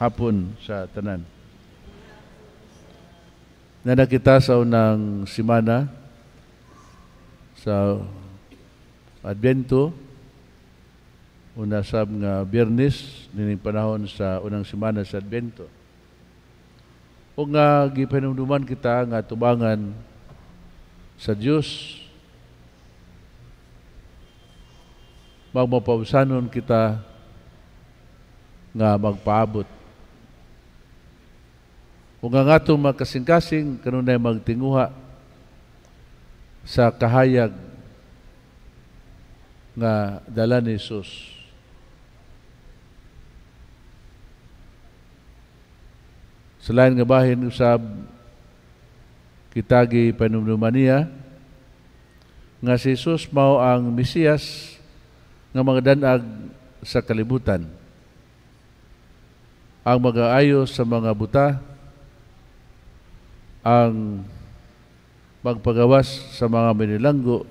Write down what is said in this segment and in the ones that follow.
hapon sa tanan. Nana kita sa unang simana sa Advento, una sab nga Biyernes nining panahon sa unang simana sa Advento. O nga gipanumduman kita nga tubangan sa Dios, magmapausanon kita nga magpaabot. O nga atong magkasing-kasing kanunay magtinguha sa kahayag nga dala ni Jesus. Sa lain nga bahin usab kitagi panumduman niya nga si Jesus mao ang Mesiyas nga magdanag sa kalibutan, ang mag-aayos sa mga buta, ang magpagawas sa mga minilanggo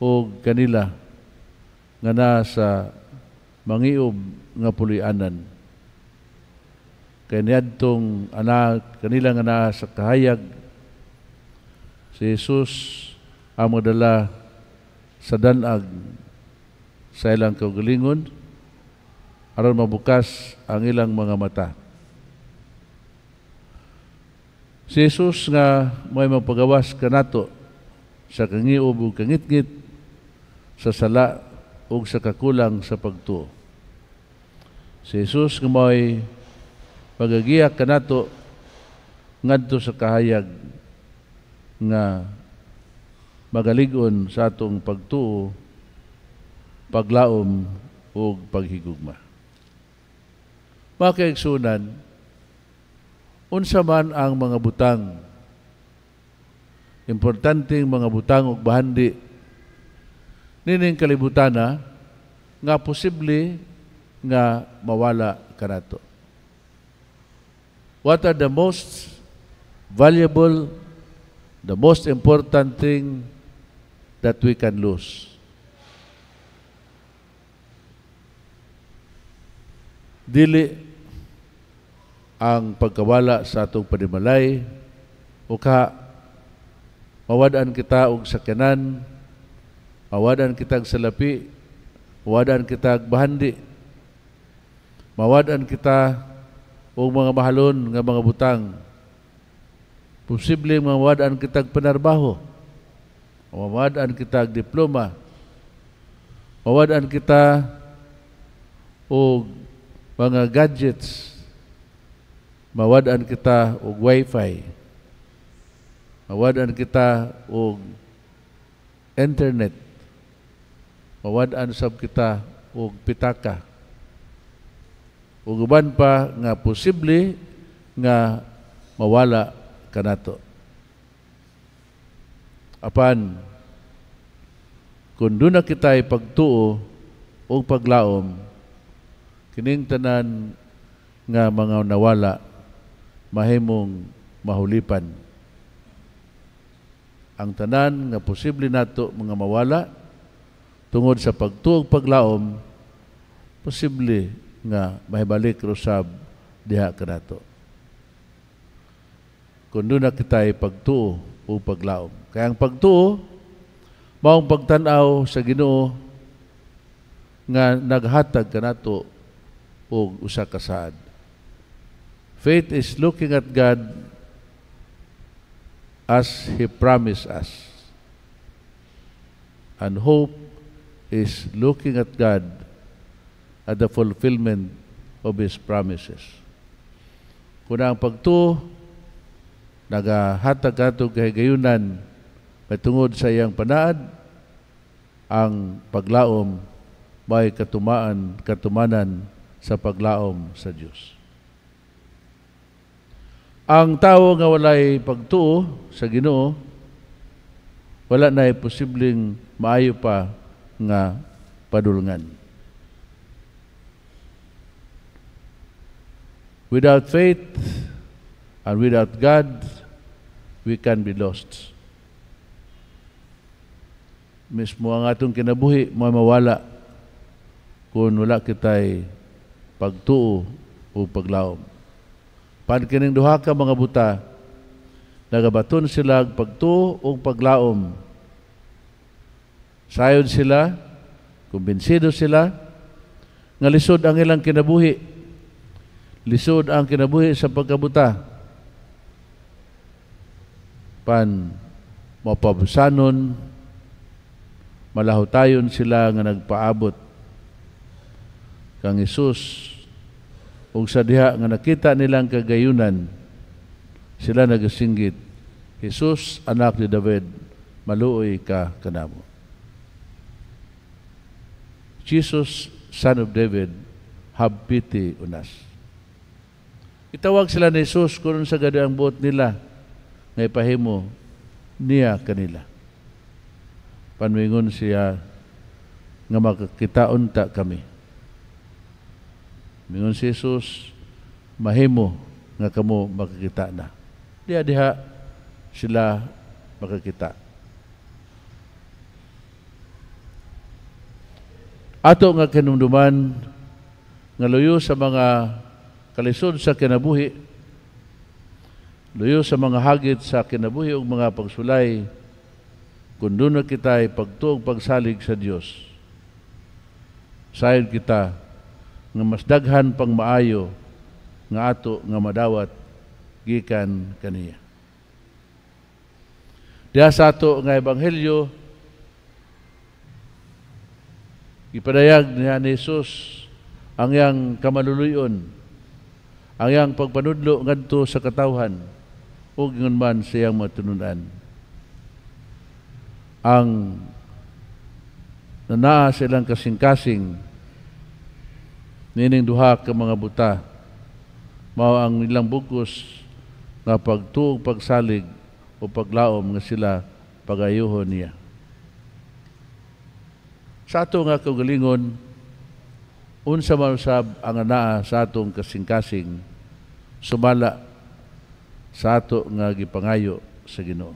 o kanila nga nasa mangiub nga pulianan. Kaya niadtong kanila nga naa sa kahayag, si Jesus ang madala sa danag sa ilang kaugalingon aron mabukas ang ilang mga mata. Si Jesus nga may magpagawas kanato sa kangiub ug kangitngit, sa sala ug sa kakulang sa pagtuo. Si Jesus nga may pagagiyak kanato ngadto sa kahayag nga magalig-on sa atong pagtuo, paglaom ug paghigugma. Mga kaigsunan, unsa man ang mga butang, importanteng mga butang ug bahandi nining kalibutana nga posible nga mawala kanato. What are the most valuable, the most important thing that we can lose? Dili ang pagkawala sa atong panimalay o mawadaan kita og sakyanan, mawadaan kita og salapi, mawadaan kita og bahandi, mawadaan kita og mga mahalon nga mga butang, posible mawadaan kita og panarbaho, mawadaan kita og diploma, mawadaan kita og mga gadgets, mawadaan kita og wifi, mawadaan kita og internet, mawadaan sab kita og pitaka, ug uban pa nga posible nga mawala kanato. Apan kun doon na kita pagtuo o paglaom, kining tanan nga mga nawala mahimong mahulipan. Ang tanan nga posible nato mga mawala tungod sa pagtuo ug paglaom, posible nga mahibalik rusab diha kanato. Kung doon na kita pagtuo o paglaom. Kaya ang pagtuo, maong pagtanaw sa Ginoo nga naghatag kanato o usa ka saad. Faith is looking at God as He promised us. And hope is looking at God at the fulfillment of His promises. Kung ang pagtuo, nagahatag ato kahigayunan patungod sa iyang panaad, ang paglaom may katumanan sa paglaom sa Dios. Ang tao nga walay pagtuo sa Ginoo, wala na posibleng maayo pa nga padulungan. Without faith and without God, we can be lost. Mismo ang atong kinabuhi mawala kung wala kitay pagtuo o paglaom. Pan kining duha ka mga buta, nagabaton sila pagtuo o paglaom. Sayon sila, kumbinsido sila, nga lisod ang ilang kinabuhi. Lisod ang kinabuhi sa pagkabuta. Pan mapabusanon, malahutayon sila nga nagpaabot kang Hesus. Ug sa diha nga nakita nilang kagayunan, sila nagasinggit, Jesus, anak ni David, maluoy ka kanamo. Jesus, Son of David, have pity on us. Itawag sila ni Jesus kung sa gadi ang buot nila, nga ipahimo niya kanila. Panwingon siya nga makakitaon ta kami. Mingon si Jesus, mahimo nga kamo makakita na. Diha sila makakita. Ato nga kinumduman nga luyo sa mga kalisod sa kinabuhi, luyo sa mga hagit sa kinabuhi ug mga pagsulay, kung doon na kita pagtuog pagsalig sa Dios, sayod kita nga mas daghan pang maayo nga ato nga madawat gikan kaniya. Diha sa ato nga ebanghelyo, ipadayag niya ni Jesus ang yang kamaluluyon, ang yang pagpanudlo ngadto sa katawhan ug ingon man sa iyang matununan. Ang nanaa silang kasing-kasing nining duha ka mga buta, mao ang ilang bugos nga pagtuog pagsalig o paglaom nga sila pagayuhon niya. Sa ato nga kaugalingon, unsa man usab ang anaa sa atong kasing-kasing sumala sa ato nga gipangayo sa Ginoo.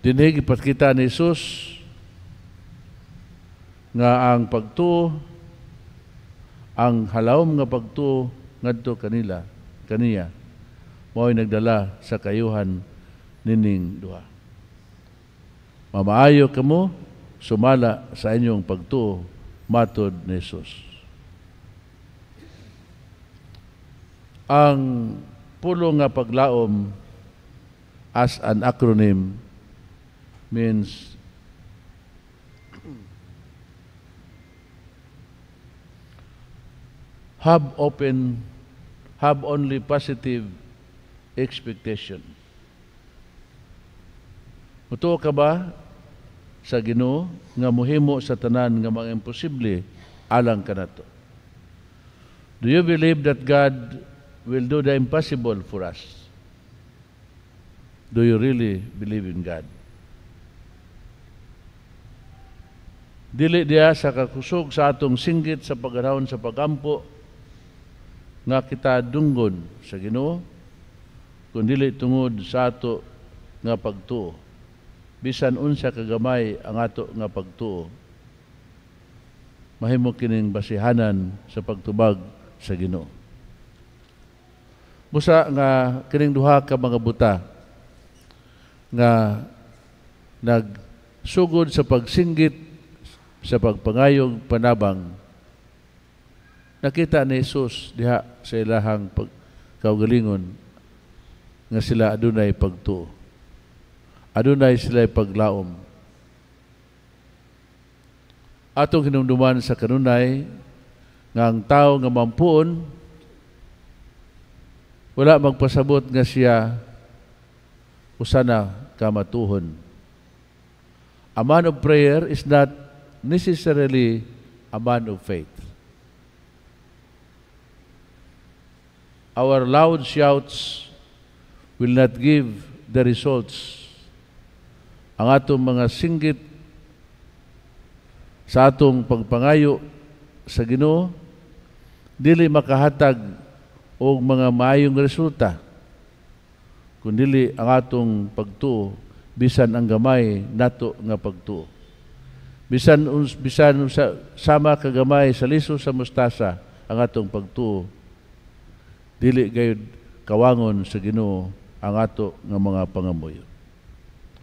Dinhi gipakita ni Jesus nga ang pagtuo, ang halawom nga pagtuo ngadto kaniya mao'y nagdala sa kayuhan nining duha. Mamaayo kamo sumala sa inyong pagtuo matod ni Jesus. Ang pulo nga paglaom as an acronym means have only positive expectation. Mutuo ka ba sa Ginoo nga muhimo sa tanan nga mga imposible alang kanato? Do you believe that God will do the impossible for us? Do you really believe in God? Dili diya sa kakusog sa atong singgit sa pagharahon sa pagampo nga kita dunggon sa Ginoo, kundi tungod sa ato nga pagtuo. Bisan unsa kagamay ang ato nga pagtuo, mahimo kining basihanan sa pagtubag sa Ginoo. Busa nga kining duha ka mga buta nga nagsugod sa pagsinggit sa pagpangayog panabang, nakita ni Jesus diha sa ilahang kaugalingon nga sila adunay pagtuo. Adunay sila paglaom. Atong hinumduman sa kanunay nga ang tao nga mampuon wala magpasabot nga siya usana kamatuhon. A man of prayer is not necessarily a man of faith. Our loud shouts will not give the results. Ang atong mga singgit sa atong pagpangayo sa Ginoo dili makahatag og mga maayong resulta, kundi ang atong pagtuo bisan ang gamay nato nga pagtuo. bisan sama kagamay sa liso sa mustasa ang atong pagtuo, dili gayud kawangon sa Ginoo ang ato nga mga pangamuyo.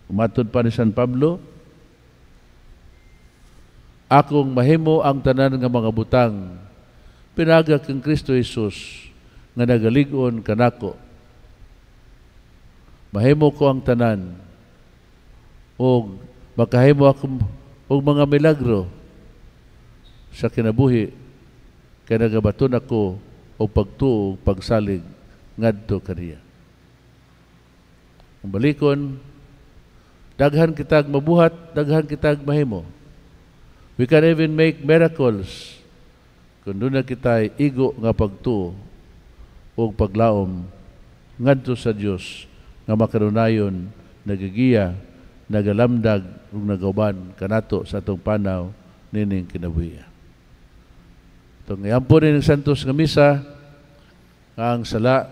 Umatod pa ni San Pablo, akong mahimo ang tanan nga mga butang, pinagak kang Kristo Jesus nga nagalig-on kanako. Mahimo ko ang tanan o makahimo ako og mga milagro sa kinabuhi kay nagabaton ako o pagtuo pagsalig ngadto kaniya. Ang balikon, daghan kitag mabuhat, daghan kitag mahimo. We can even make miracles kung doon na kita igo nga pagtuo o paglaom ngadto sa Dios nga makarunayon nagigiya, nagalamdag ug nagauban kanato sa atong panaw nining kinabuhi. Itong iampo rin ng Santos nga Misa, ang sala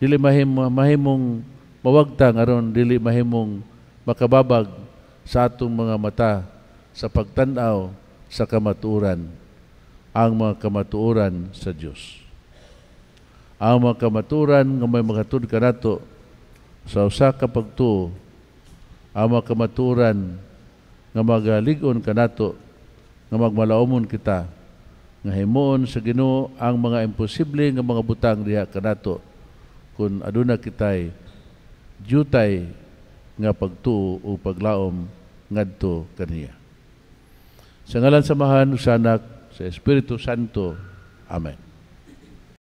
dili mahimong mawagtang aron dili mahimong makababag sa atong mga mata sa pagtan-aw sa kamatuoran, ang mga kamatuoran sa Dios. Ang mga kamatuoran nga may makatud kanato sa usa ka pagtuo, ang mga kamatuoran nga magalig-on kanato nga magmalaumon kita nga himuon sa Ginoo ang mga imposible nga mga butang diha kanato kung aduna kitay jutay nga pagtuo o paglaom ngadto kaniya. Sa ngalan sa Amahan, sa Anak, sa Espiritu Santo. Amen.